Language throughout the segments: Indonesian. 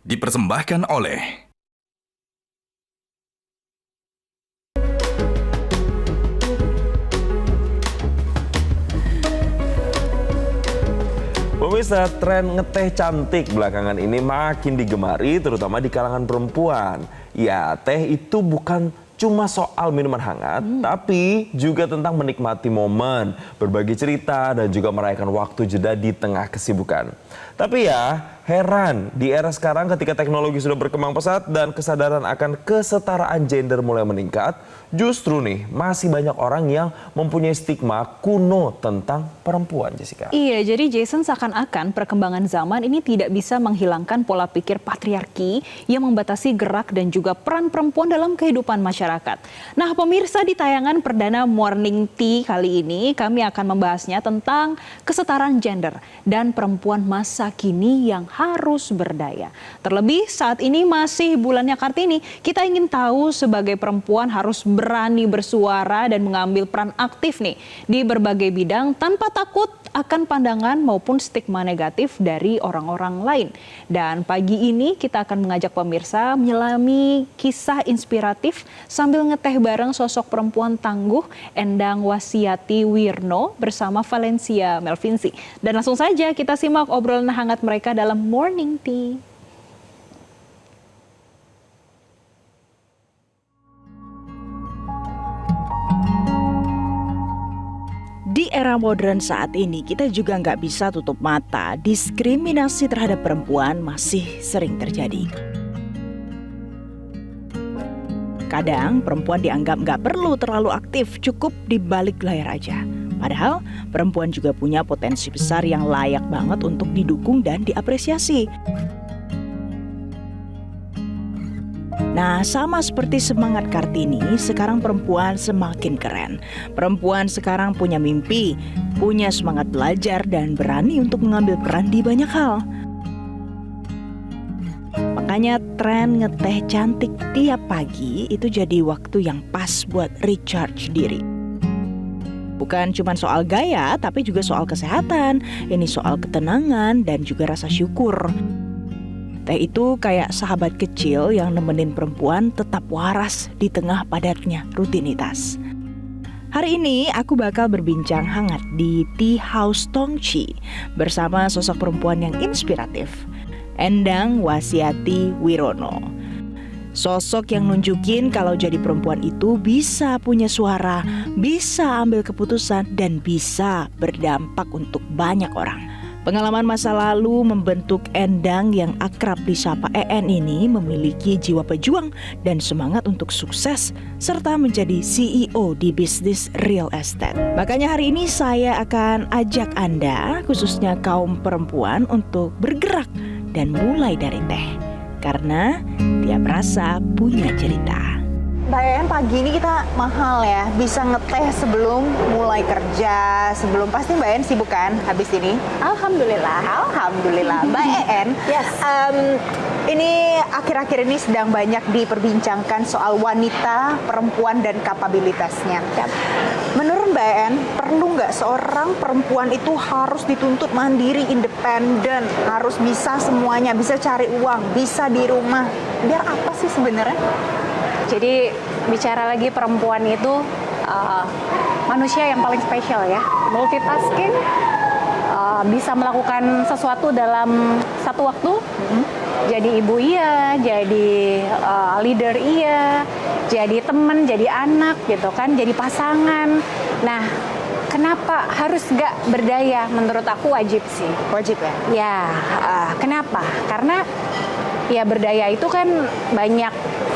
Dipersembahkan oleh Pemirsa, tren ngeteh cantik belakangan ini makin digemari terutama di kalangan perempuan. Ya, teh itu bukan cuma soal minuman hangat, tapi juga tentang menikmati momen, berbagi cerita, dan juga merayakan waktu jeda di tengah kesibukan. Tapi ya, heran di era sekarang ketika teknologi sudah berkembang pesat dan kesadaran akan kesetaraan gender mulai meningkat, justru nih masih banyak orang yang mempunyai stigma kuno tentang perempuan, Jessica. Iya, jadi Jason seakan-akan perkembangan zaman ini tidak bisa menghilangkan pola pikir patriarki yang membatasi gerak dan juga peran perempuan dalam kehidupan masyarakat. Nah, pemirsa, di tayangan perdana Morning Tea kali ini kami akan membahasnya tentang kesetaraan gender dan perempuan masa kini yang harus berdaya. Terlebih saat ini masih bulannya Kartini, kita ingin tahu sebagai perempuan harus berani bersuara dan mengambil peran aktif nih di berbagai bidang tanpa takut akan pandangan maupun stigma negatif dari orang-orang lain. Dan pagi ini kita akan mengajak pemirsa menyelami kisah inspiratif sambil ngeteh bareng sosok perempuan tangguh Endang Wasiati Wirno bersama Valencia Melvinsi. Dan langsung saja kita simak obrolan hangat mereka dalam Morning Tea. Di era modern saat ini, kita juga nggak bisa tutup mata. Diskriminasi terhadap perempuan masih sering terjadi. Kadang perempuan dianggap nggak perlu terlalu aktif, cukup di balik layar aja. Padahal perempuan juga punya potensi besar yang layak banget untuk didukung dan diapresiasi. Nah, sama seperti semangat Kartini, sekarang perempuan semakin keren. Perempuan sekarang punya mimpi, punya semangat belajar, dan berani untuk mengambil peran di banyak hal. Makanya tren ngeteh cantik tiap pagi itu jadi waktu yang pas buat recharge diri. Bukan cuma soal gaya, tapi juga soal kesehatan. Ini soal ketenangan dan juga rasa syukur. Teh itu kayak sahabat kecil yang nemenin perempuan tetap waras di tengah padatnya rutinitas. Hari ini aku bakal berbincang hangat di Tea House Tongchi bersama sosok perempuan yang inspiratif, Endang Wasiati Wirno. Sosok yang nunjukin kalau jadi perempuan itu bisa punya suara, bisa ambil keputusan, dan bisa berdampak untuk banyak orang. Pengalaman masa lalu membentuk Endang yang akrab disapa EN ini memiliki jiwa pejuang dan semangat untuk sukses serta menjadi CEO di bisnis real estate. Makanya hari ini saya akan ajak Anda, khususnya kaum perempuan, untuk bergerak dan mulai dari teh. Karena tiap rasa punya cerita. Mbak En, pagi ini kita mahal ya, bisa ngeteh sebelum mulai kerja, sebelum pasti Mbak En sibuk kan habis ini? Alhamdulillah. Alhamdulillah. Mbak En, Yes. ini akhir-akhir ini sedang banyak diperbincangkan soal wanita, perempuan, dan kapabilitasnya. Yap. Menurut Mbak En, perlu nggak seorang perempuan itu harus dituntut mandiri, independen, harus bisa semuanya, bisa cari uang, bisa di rumah? Biar apa sih sebenarnya? Jadi bicara lagi perempuan itu manusia yang paling spesial ya. Multitasking, bisa melakukan sesuatu dalam satu waktu. Jadi ibu iya, jadi leader iya, jadi teman, jadi anak gitu kan, jadi pasangan. Nah, kenapa harus nggak berdaya? Menurut aku wajib sih. Wajib ya? Ya, kenapa? Karena ya berdaya itu kan banyak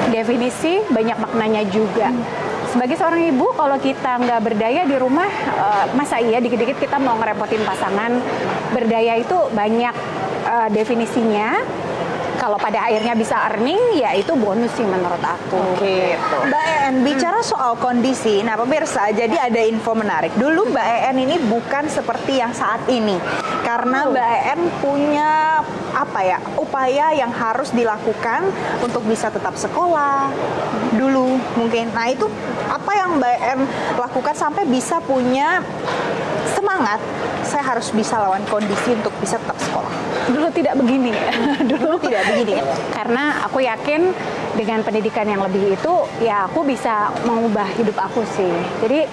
definisi, banyak maknanya juga. Sebagai seorang ibu, kalau kita nggak berdaya di rumah, masa iya dikit-dikit kita mau ngerepotin pasangan? Berdaya itu banyak definisinya. Kalau pada akhirnya bisa earning, ya itu bonus sih menurut aku. Gitu. Mbak En, bicara soal kondisi, nah pemirsa, jadi ada info menarik. Dulu Mbak En ini bukan seperti yang saat ini. Karena Mbak En punya upaya yang harus dilakukan untuk bisa tetap sekolah dulu mungkin. Nah itu apa yang Mbak En lakukan sampai bisa punya semangat semangat, saya harus bisa lawan kondisi untuk bisa tetap sekolah. Dulu tidak begini. Dulu tidak begini ya. Karena aku yakin dengan pendidikan yang lebih itu, ya aku bisa mengubah hidup aku sih. Jadi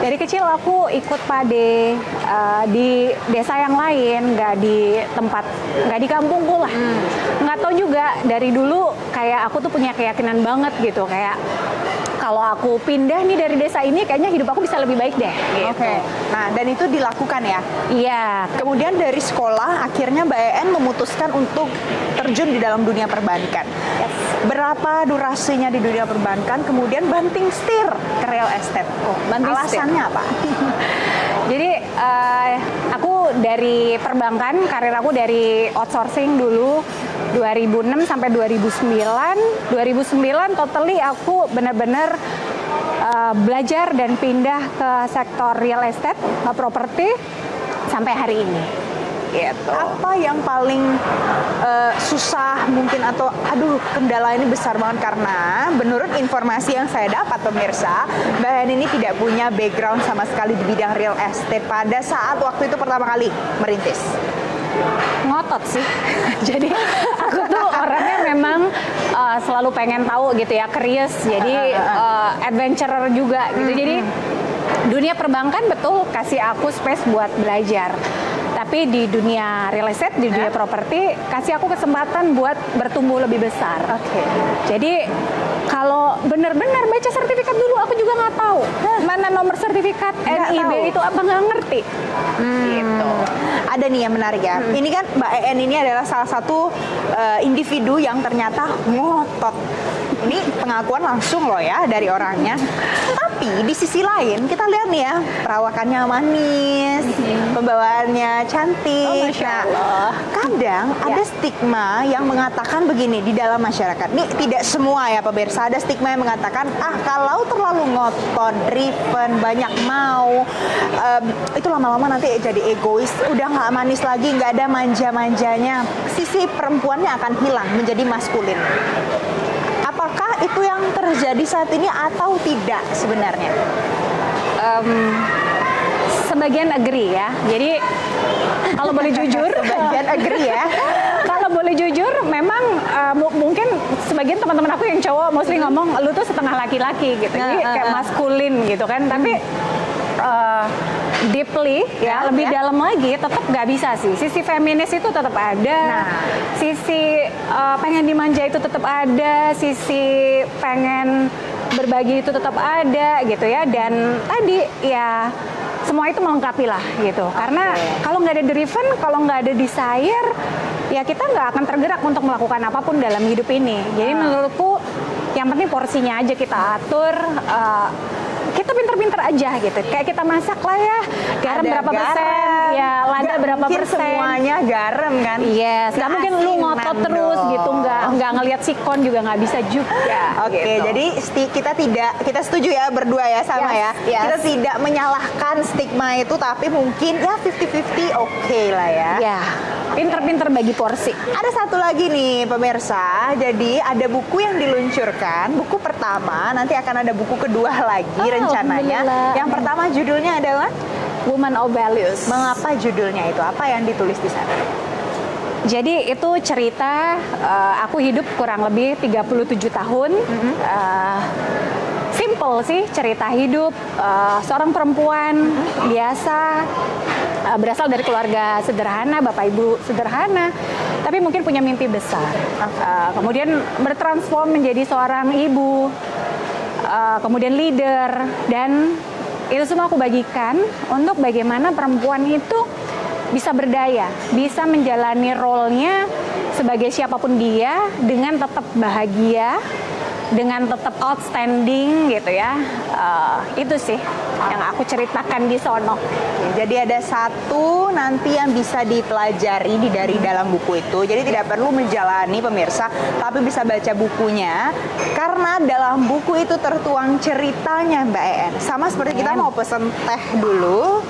dari kecil aku ikut PADE di desa yang lain, nggak di kampungku lah. Nggak tahu juga dari dulu kayak aku tuh punya keyakinan banget gitu, kayak kalau aku pindah nih dari desa ini, kayaknya hidup aku bisa lebih baik deh. Gitu. Oke. Nah, dan itu dilakukan ya. Iya. Kemudian dari sekolah, akhirnya Mbak En memutuskan untuk terjun di dalam dunia perbankan. Yes. Berapa durasinya di dunia perbankan, kemudian banting setir ke real estate. Banting setir. Alasannya apa? Jadi aku dari perbankan, karir aku dari outsourcing dulu 2006 sampai 2009. 2009 totally aku benar-benar belajar dan pindah ke sektor real estate, properti sampai hari ini. Gitu. Apa yang paling susah mungkin atau kendala ini besar banget, karena menurut informasi yang saya dapat pemirsa, Mbak En ini tidak punya background sama sekali di bidang real estate pada saat waktu itu pertama kali merintis. Ngotot sih. Jadi aku tuh orangnya memang selalu pengen tahu gitu ya, curious. Jadi adventurer juga gitu. Jadi dunia perbankan betul kasih aku space buat belajar. Tapi di dunia real estate, di dunia properti, kasih aku kesempatan buat bertumbuh lebih besar. Oke. Jadi kalau benar-benar baca sertifikat dulu, aku juga nggak tahu mana nomor sertifikat NIB itu, apa nggak ngerti. Gitu. Ada nih yang menarik ya. Ini kan Mbak En ini adalah salah satu individu yang ternyata ngotot. Ini pengakuan langsung loh ya dari orangnya. Tapi di sisi lain kita lihat nih ya, perawakannya manis, pembawaannya cantik. Masya Allah. Kadang ada stigma yang mengatakan begini di dalam masyarakat. Ini tidak semua ya pemirsa, ada stigma yang mengatakan kalau terlalu ngotot, driven, banyak mau, itu lama-lama nanti jadi egois, udah nggak manis lagi, nggak ada manja-manjanya, sisi perempuannya akan hilang menjadi maskulin. Apakah itu yang terjadi saat ini atau tidak sebenarnya? Sebagian agree ya. Jadi kalau boleh jujur, Sebagian agree ya. kalau boleh jujur, memang mungkin sebagian teman-teman aku yang cowok mostly ngomong lu tuh setengah laki-laki gitu, jadi kayak maskulin gitu kan. Tapi deeply ya, lebih dalam lagi tetap nggak bisa sih. Sisi feminis itu tetap ada, sisi pengen dimanja itu tetap ada, sisi pengen berbagi itu tetap ada gitu ya. Dan tadi ya semua itu melengkapi lah gitu. Karena kalau nggak ada driven, kalau nggak ada desire, ya kita nggak akan tergerak untuk melakukan apapun dalam hidup ini. Jadi menurutku yang penting porsinya aja kita atur. Kita pinter-pinter aja gitu. Kayak kita masak lah ya, garam Ada berapa persen, ya lada berapa persen. Semuanya garam kan? Yes, nggak mungkin lu ngotot terus gitu, nggak ngelihat sikon juga nggak bisa juga. Oke, gitu. jadi kita setuju ya berdua ya sama Yes, ya. yes. Kita tidak menyalahkan stigma itu, tapi mungkin ya 50-50 oke lah ya. Ya, pinter-pinter bagi porsi. Ada satu lagi nih pemirsa, jadi ada buku yang diluncurkan, buku pertama, nanti akan ada buku kedua lagi rencananya. alhamdulillah. Yang pertama judulnya adalah Woman of Values. mengapa judulnya itu? Apa yang ditulis di sana? Jadi itu cerita aku hidup kurang lebih 37 tahun. Simple sih cerita hidup seorang perempuan biasa, berasal dari keluarga sederhana, bapak ibu sederhana, tapi mungkin punya mimpi besar. Kemudian bertransform menjadi seorang ibu, kemudian leader, dan itu semua aku bagikan untuk bagaimana perempuan itu bisa berdaya, bisa menjalani role-nya sebagai siapapun dia dengan tetap bahagia, dengan tetap outstanding gitu ya. Itu sih yang aku ceritakan di sono. Jadi ada satu nanti yang bisa dipelajari dari dalam buku itu. Jadi tidak perlu menjalani pemirsa, tapi bisa baca bukunya. Karena dalam buku itu tertuang ceritanya Mbak En. Sama seperti kita mau pesen teh dulu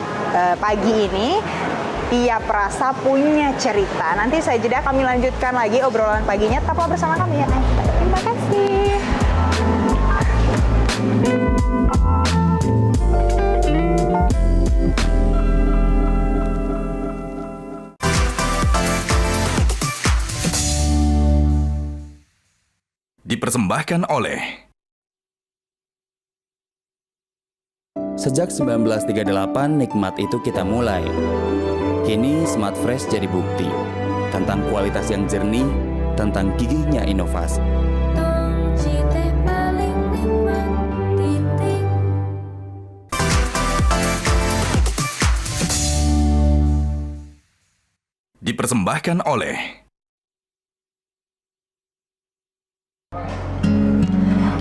pagi ini. Tiap rasa punya cerita. Nanti saya jeda, kami lanjutkan lagi obrolan paginya. Tetaplah bersama kami ya. Terima kasih. Dipersembahkan oleh Sejak 1938 nikmat itu kita mulai. Kini Smart Fresh jadi bukti tentang kualitas yang jernih, tentang gigihnya inovasi. dipersembahkan oleh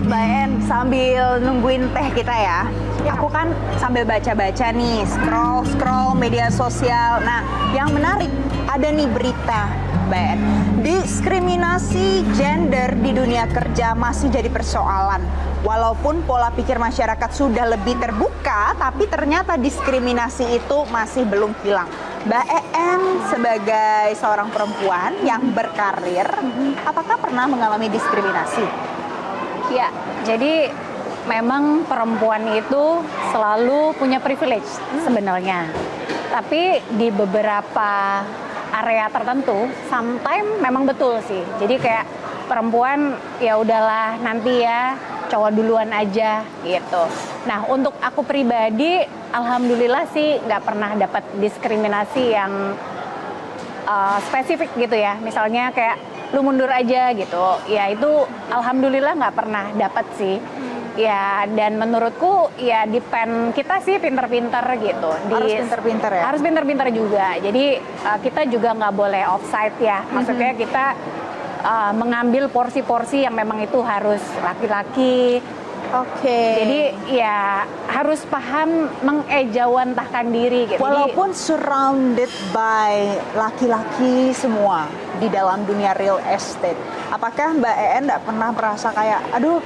Mbak En, sambil nungguin teh kita ya, aku kan sambil baca-baca nih, scroll media sosial. Nah, yang menarik, ada nih berita, Mbak En. Diskriminasi gender di dunia kerja masih jadi persoalan. Walaupun pola pikir masyarakat sudah lebih terbuka, tapi ternyata diskriminasi itu masih belum hilang. Mbak En sebagai seorang perempuan yang berkarir, apakah pernah mengalami diskriminasi? Ya, jadi memang perempuan itu selalu punya privilege sebenarnya. Tapi di beberapa area tertentu, sometimes memang betul sih. Jadi kayak perempuan ya udahlah nanti ya cowok duluan aja gitu. Nah untuk aku pribadi, alhamdulillah sih nggak pernah dapat diskriminasi yang spesifik gitu ya. Misalnya kayak lu mundur aja gitu, ya itu alhamdulillah nggak pernah dapat sih. Ya dan menurutku ya depend kita sih pinter-pinter gitu. Harus pinter-pinter ya? Harus pinter-pinter juga. Jadi kita juga nggak boleh offside ya. Maksudnya kita mengambil porsi-porsi yang memang itu harus laki-laki. Oke. Jadi ya harus paham mengejawantahkan diri gitu. Walaupun surrounded by laki-laki semua di dalam dunia real estate, apakah Mbak En nggak pernah merasa kayak, aduh,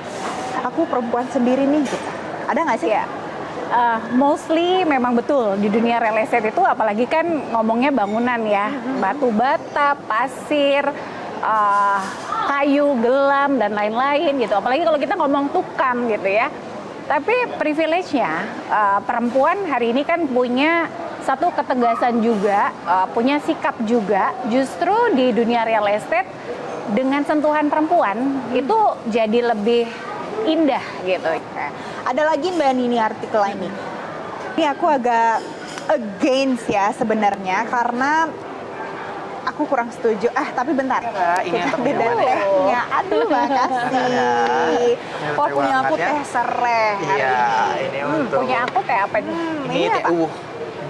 aku perempuan sendiri nih gitu? Ada nggak sih? Ya. Mostly memang betul di dunia real estate itu, apalagi kan ngomongnya bangunan ya, batu bata, pasir, kayu, gelam dan lain-lain gitu. Apalagi kalau kita ngomong tukang gitu ya. Tapi privilege-nya perempuan hari ini kan punya satu ketegasan juga, punya sikap juga. Justru di dunia real estate dengan sentuhan perempuan itu jadi lebih indah gitu. Ada lagi Mbak Nini artikel ini. Ini aku agak against ya sebenarnya karena aku kurang setuju. Tapi bentar. Ini Kita untuk beda minuman ya. tehnya. Aduh, makasih. Oh, punya aku banget ya. teh sereh hari Iya, ini. ini untuk Punya aku kayak apa nih? ini teh apa?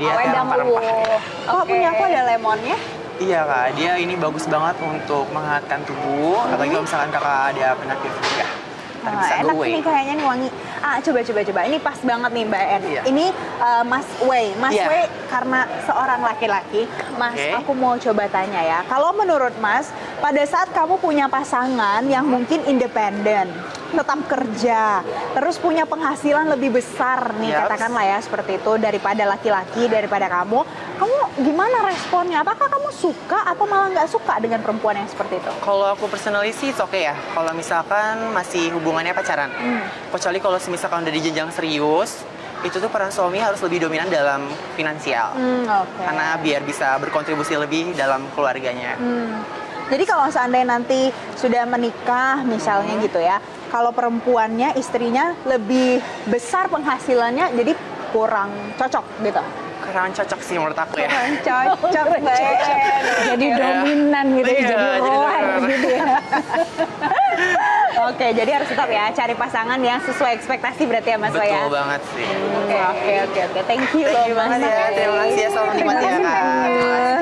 Dia teh Wedang rempah-rempah. Oh, punya aku ada lemonnya. Iya kak, dia ini bagus banget untuk menghangatkan tubuh. Apalagi kalau misalkan kakak ada penyakit ya. Ntar bisa Enak go away. nih kayaknya nih wangi. Coba. Ini pas banget nih Mbak En. Iya. Ini Mas Wei. Mas Iya. Wei karena seorang laki-laki, Mas, Oke. aku mau coba tanya ya. Kalau menurut Mas, pada saat kamu punya pasangan yang mungkin independen, tetap kerja, terus punya penghasilan lebih besar nih, Yaps. katakanlah ya seperti itu daripada laki-laki, daripada kamu gimana responnya? Apakah kamu suka atau malah nggak suka dengan perempuan yang seperti itu? Kalau aku personally sih it's okay ya. Kalau misalkan masih hubungannya pacaran. Kecuali kalau misalkan udah di jenjang serius, itu tuh peran suami harus lebih dominan dalam finansial. Oke. Karena biar bisa berkontribusi lebih dalam keluarganya. Jadi kalau seandainya nanti sudah menikah misalnya gitu ya, kalau perempuannya, istrinya lebih besar penghasilannya, jadi kurang cocok gitu. Kurang cocok sih menurut aku ya. Kurang cocok, Mbak En. Jadi dominan gitu ya, Iya, jadi jadi roar dominan. gitu ya. Oke, jadi harus tetap ya cari pasangan yang sesuai ekspektasi berarti ya Mas Wei ya. Betul banget sih. Oke. Thank you loh Terima Mas. kasih ya, terima kasih ya, selamat menikmati ya kak.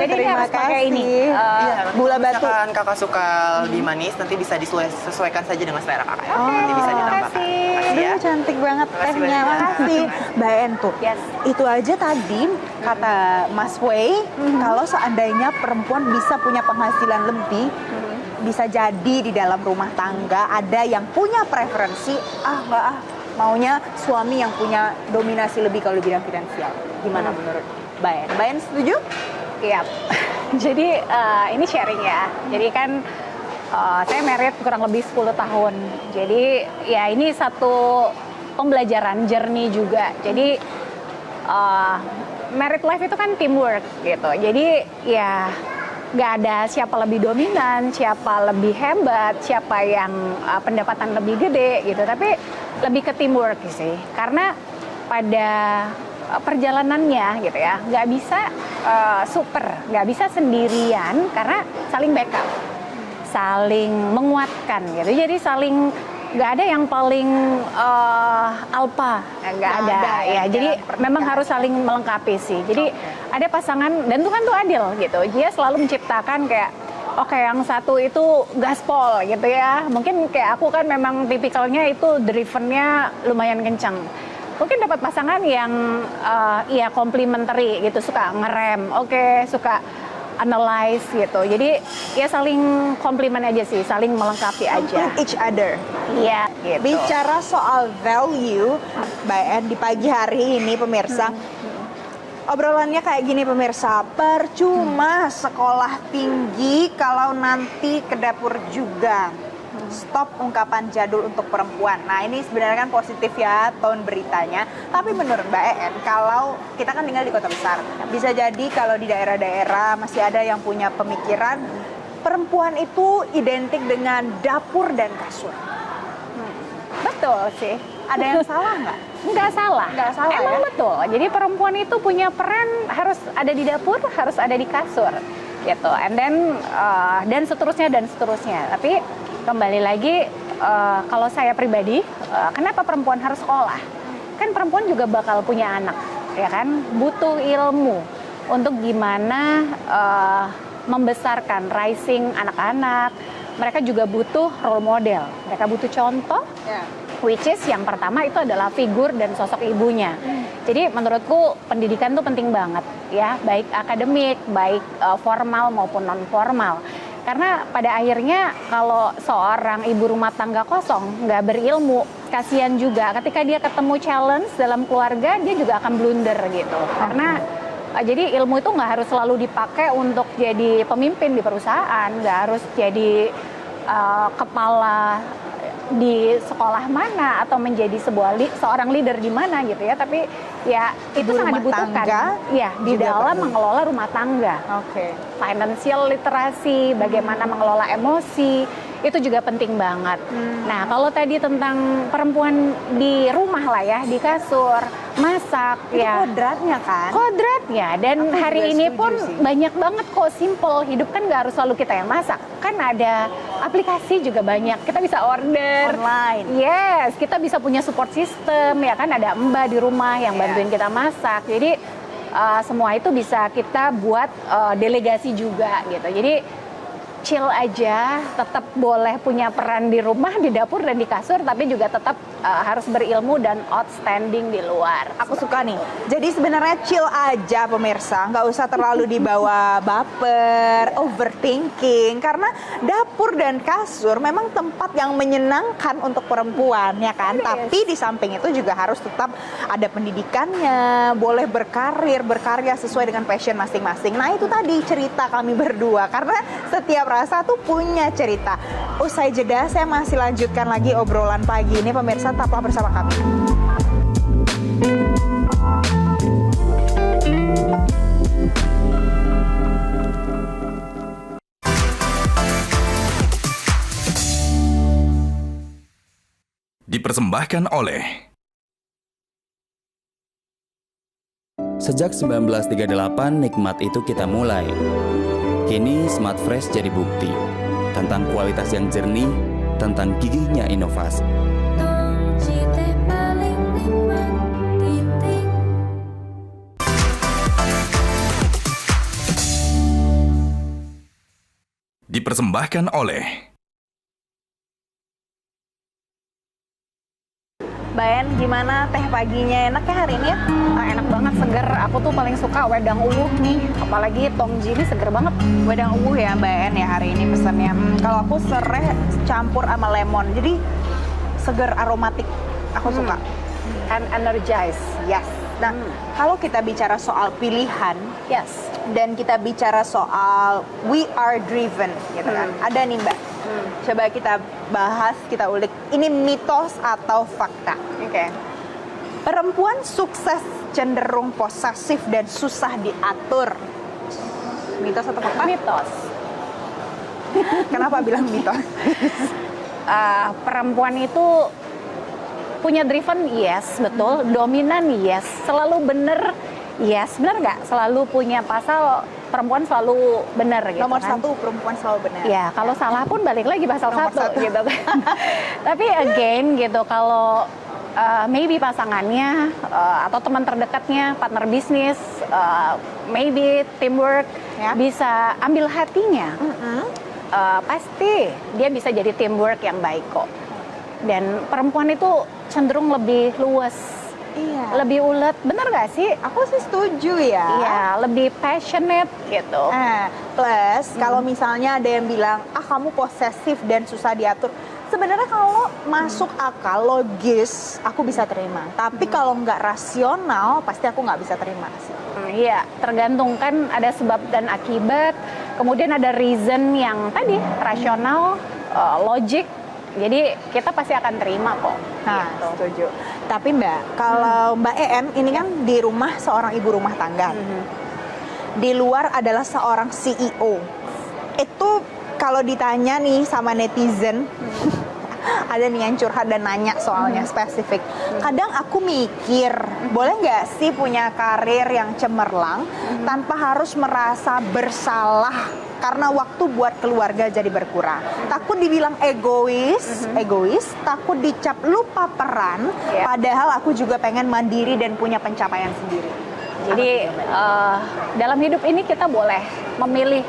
Jadi ini harus pakai ini, Iya, nanti gula kalau batu. misalkan kakak suka lebih manis, nanti bisa disesuaikan saja dengan selera kakak ya. Nanti bisa ditambahkan. Makasih ya. Aduh, cantik banget Makasih tehnya. banyak. Makasih. Mbak En tuh. Yes. Itu aja tadi kata Mas Wei, kalau seandainya perempuan bisa punya penghasilan lebih, bisa jadi di dalam rumah tangga ada yang punya preferensi, maunya suami yang punya dominasi lebih kalau di bidang finansial. Gimana menurut Mbak En? Mbak En setuju? Iya. Jadi ini sharing ya. Jadi kan saya married kurang lebih 10 tahun. Jadi ya ini satu pembelajaran journey juga. Jadi married life itu kan teamwork gitu. Jadi ya nggak ada siapa lebih dominan, siapa lebih hebat, siapa yang pendapatan lebih gede gitu. Tapi lebih ke teamwork sih. Karena pada perjalanannya gitu ya, nggak bisa nggak bisa sendirian karena saling backup, saling menguatkan gitu. Jadi saling nggak ada yang paling alpha, nggak ada ya. Jadi memang harus saling melengkapi sih. Jadi ada pasangan dan Tuhan tuh adil gitu. Dia selalu menciptakan kayak oke, yang satu itu gaspol gitu ya. Mungkin kayak aku kan memang tipikalnya itu drivennya lumayan kencang. Mungkin dapat pasangan yang ya complementary gitu, suka ngerem, suka analyze gitu. Jadi ya saling komplimen aja sih, saling melengkapi aja. Each other. Iya, gitu. Bicara soal value, Mbak En, di pagi hari ini pemirsa, obrolannya kayak gini pemirsa, percuma sekolah tinggi kalau nanti ke dapur juga. Stop ungkapan jadul untuk perempuan. Nah ini sebenarnya kan positif ya tone beritanya. Tapi menurut Mbak En, kalau kita kan tinggal di kota besar, bisa jadi kalau di daerah-daerah masih ada yang punya pemikiran perempuan itu identik dengan dapur dan kasur. Betul sih. Ada yang salah nggak? Nggak salah. Nggak salah Emang ya? betul. Jadi perempuan itu punya peran harus ada di dapur, harus ada di kasur, gitu. And then dan seterusnya. Tapi kembali lagi, kalau saya pribadi, kenapa perempuan harus sekolah? Kan perempuan juga bakal punya anak, ya kan? Butuh ilmu untuk gimana membesarkan, raising anak-anak. Mereka juga butuh role model, mereka butuh contoh. Which is yang pertama itu adalah figur dan sosok ibunya. Jadi menurutku pendidikan tuh penting banget ya, baik akademik, baik formal maupun non formal. Karena pada akhirnya kalau seorang ibu rumah tangga kosong, nggak berilmu, kasihan juga ketika dia ketemu challenge dalam keluarga, dia juga akan blunder gitu. Karena jadi ilmu itu nggak harus selalu dipakai untuk jadi pemimpin di perusahaan, nggak harus jadi kepala di sekolah mana atau menjadi seorang leader di mana gitu ya, tapi ya itu sangat dibutuhkan ya di dalam mengelola rumah tangga. Financial literasi, bagaimana mengelola emosi, itu juga penting banget. Nah, kalau tadi tentang perempuan di rumah lah ya, di kasur, masak itu ya. kodratnya kan? Kodratnya, dan Aku hari juga ini setuju pun sih. banyak banget kok, simple. Hidup kan nggak harus selalu kita yang masak. Kan ada aplikasi juga banyak, kita bisa order. Online. Yes, kita bisa punya support system, ya kan ada mbak di rumah yang bantuin kita masak. Jadi semua itu bisa kita buat delegasi juga gitu. Jadi chill aja, tetap boleh punya peran di rumah, di dapur dan di kasur, tapi juga tetap harus berilmu dan outstanding di luar. Aku suka nih. Jadi sebenarnya chill aja pemirsa, nggak usah terlalu dibawa baper, overthinking. Karena dapur dan kasur memang tempat yang menyenangkan untuk perempuan, ya kan? Tapi di samping itu juga harus tetap ada pendidikannya, boleh berkarya sesuai dengan passion masing-masing. Nah itu tadi cerita kami berdua, karena setiap rasa tuh punya cerita. Usai jeda, saya masih lanjutkan lagi obrolan pagi ini pemirsa. Tetaplah bersama kami. Dipersembahkan oleh Sejak 1938 nikmat itu kita mulai. Kini Smart Fresh jadi bukti tentang kualitas yang jernih, tentang gigihnya inovasi. dipersembahkan oleh Mbak En, gimana teh paginya? Enak ya hari ini ya? Enak banget, seger. Aku tuh paling suka wedang uwuh nih, apalagi tongji ini seger banget. Wedang uwuh ya Mbak En ya hari ini pesannya. Kalau aku serai campur sama lemon, jadi seger aromatik. Aku suka. And energize. Yes. Nah, kalau kita bicara soal pilihan, Yes. dan kita bicara soal we are driven, gitu kan? Ada nih Mbak. Coba kita bahas, kita ulik. Ini mitos atau fakta? Oke. Perempuan sukses cenderung posesif dan susah diatur. Mitos atau fakta? Mitos. Kenapa bilang mitos? Perempuan itu punya driven, yes, betul. Dominan, yes. Selalu bener, yes. Bener nggak? Selalu punya pasal, perempuan selalu bener gitu. Nomor kan? 1 perempuan selalu benar. Ya, kalau salah pun balik lagi pasal Nomor 1 gitu kan. Tapi again gitu, kalau maybe pasangannya atau teman terdekatnya, partner bisnis, maybe teamwork, Ya. bisa ambil hatinya. Pasti dia bisa jadi teamwork yang baik kok. Dan perempuan itu cenderung lebih luas, Iya. lebih ulet, bener gak sih? Aku sih setuju ya. Iya, lebih passionate gitu. Plus kalau misalnya ada yang bilang, kamu posesif dan susah diatur. Sebenarnya kalau masuk akal, logis, aku bisa terima. Tapi kalau nggak rasional, pasti aku nggak bisa terima sih. Iya, tergantung kan ada sebab dan akibat. Kemudian ada reason yang tadi rasional, logik. Jadi kita pasti akan terima kok. Nah, Gitu. setuju. Tapi Mbak, kalau Mbak EN ini kan di rumah seorang ibu rumah tangga. Di luar adalah seorang CEO. Itu kalau ditanya nih sama netizen, ada nih yang curhat dan nanya soalnya spesifik. Kadang aku mikir, boleh nggak sih punya karir yang cemerlang tanpa harus merasa bersalah karena waktu buat keluarga jadi berkurang. Takut dibilang egois, takut dicap lupa peran, padahal aku juga pengen mandiri dan punya pencapaian sendiri. Jadi dalam hidup ini kita boleh memilih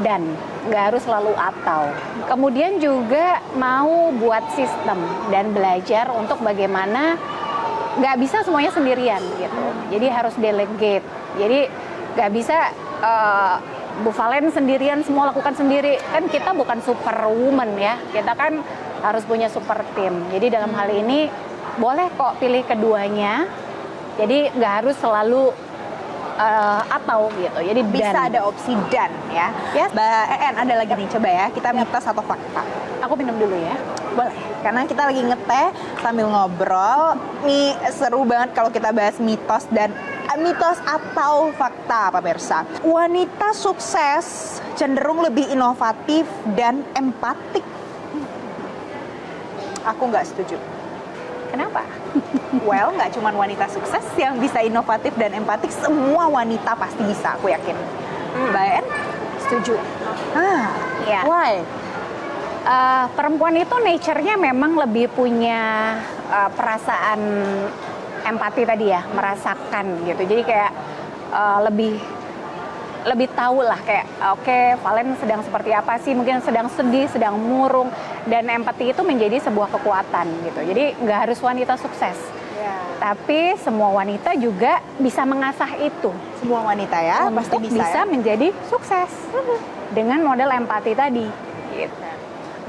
dan nggak harus selalu atau. Kemudian juga mau buat sistem dan belajar untuk bagaimana nggak bisa semuanya sendirian gitu. Jadi harus delegate. Jadi nggak bisa Bu Valen sendirian semua lakukan sendiri. Kan kita bukan superwoman ya. Kita kan harus punya super team. Jadi dalam hal ini boleh kok pilih keduanya. Jadi nggak harus selalu atau gitu. Jadi Bisa dan. ada opsi dan ya. Yes. Mbak EN ada lagi nih, coba ya kita mitos atau fakta. Aku minum dulu ya. Boleh, karena kita lagi ngeteh sambil ngobrol. Nih seru banget kalau kita bahas mitos dan mitos atau fakta pemirsa. Wanita sukses cenderung lebih inovatif dan empatik. Aku nggak setuju. Kenapa? Well, nggak cuma wanita sukses yang bisa inovatif dan empatik, semua wanita pasti bisa, aku yakin. Mbak En? Setuju. Ya. Why? Perempuan itu nature-nya memang lebih punya perasaan empati tadi ya, merasakan gitu. Jadi kayak lebih tahu lah kayak oke, Valen sedang seperti apa sih, mungkin sedang sedih, sedang murung, dan empati itu menjadi sebuah kekuatan gitu. Jadi nggak harus wanita sukses, tapi semua wanita juga bisa mengasah itu. Semua wanita ya, Untuk pasti bisa ya? menjadi sukses dengan model empati tadi. Gitu.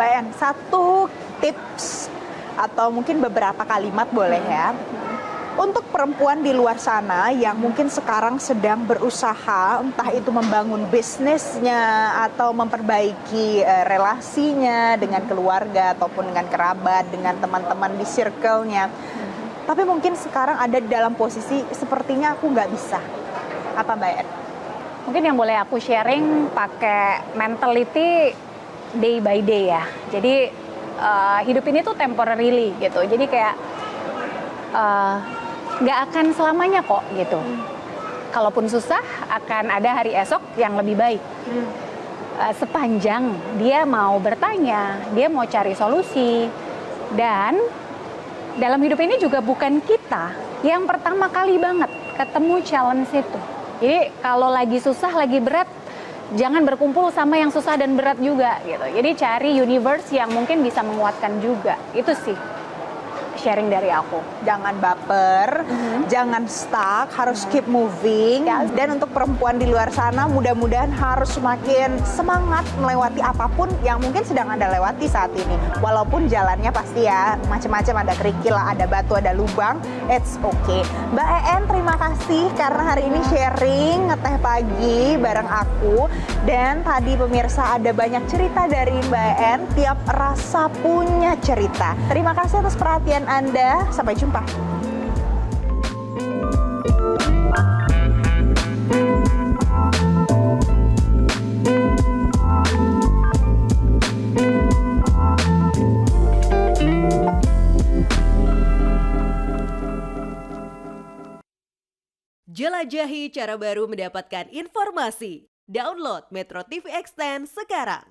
Mbak En, satu tips atau mungkin beberapa kalimat boleh ya. Untuk perempuan di luar sana yang mungkin sekarang sedang berusaha, entah itu membangun bisnisnya atau memperbaiki relasinya dengan keluarga ataupun dengan kerabat, dengan teman-teman di circle-nya. Tapi mungkin sekarang ada di dalam posisi sepertinya aku nggak bisa. Apa Mbak En? Mungkin yang boleh aku sharing pakai mentality day by day ya. Jadi hidup ini tuh temporarily gitu. Jadi kayak nggak akan selamanya kok gitu. Kalaupun susah, akan ada hari esok yang lebih baik. Sepanjang dia mau bertanya, dia mau cari solusi, dan dalam hidup ini juga bukan kita yang pertama kali banget ketemu challenge itu. Jadi kalau lagi susah, lagi berat, jangan berkumpul sama yang susah dan berat juga gitu. Jadi cari universe yang mungkin bisa menguatkan juga. Itu sih sharing dari aku. Jangan baper, jangan stuck, harus keep moving. Dan untuk perempuan di luar sana, mudah-mudahan harus semakin semangat melewati apapun yang mungkin sedang Anda lewati saat ini. Walaupun jalannya pasti ya macam-macam, ada kerikil, ada batu, ada lubang, it's okay. Mbak EN, terima kasih karena hari ini sharing ngeteh pagi bareng aku. Dan tadi pemirsa ada banyak cerita dari Mbak EN, tiap rasa punya cerita. Terima kasih atas perhatian Anda, sampai jumpa. Jelajahi cara baru mendapatkan informasi. Download Metro TV Extend sekarang.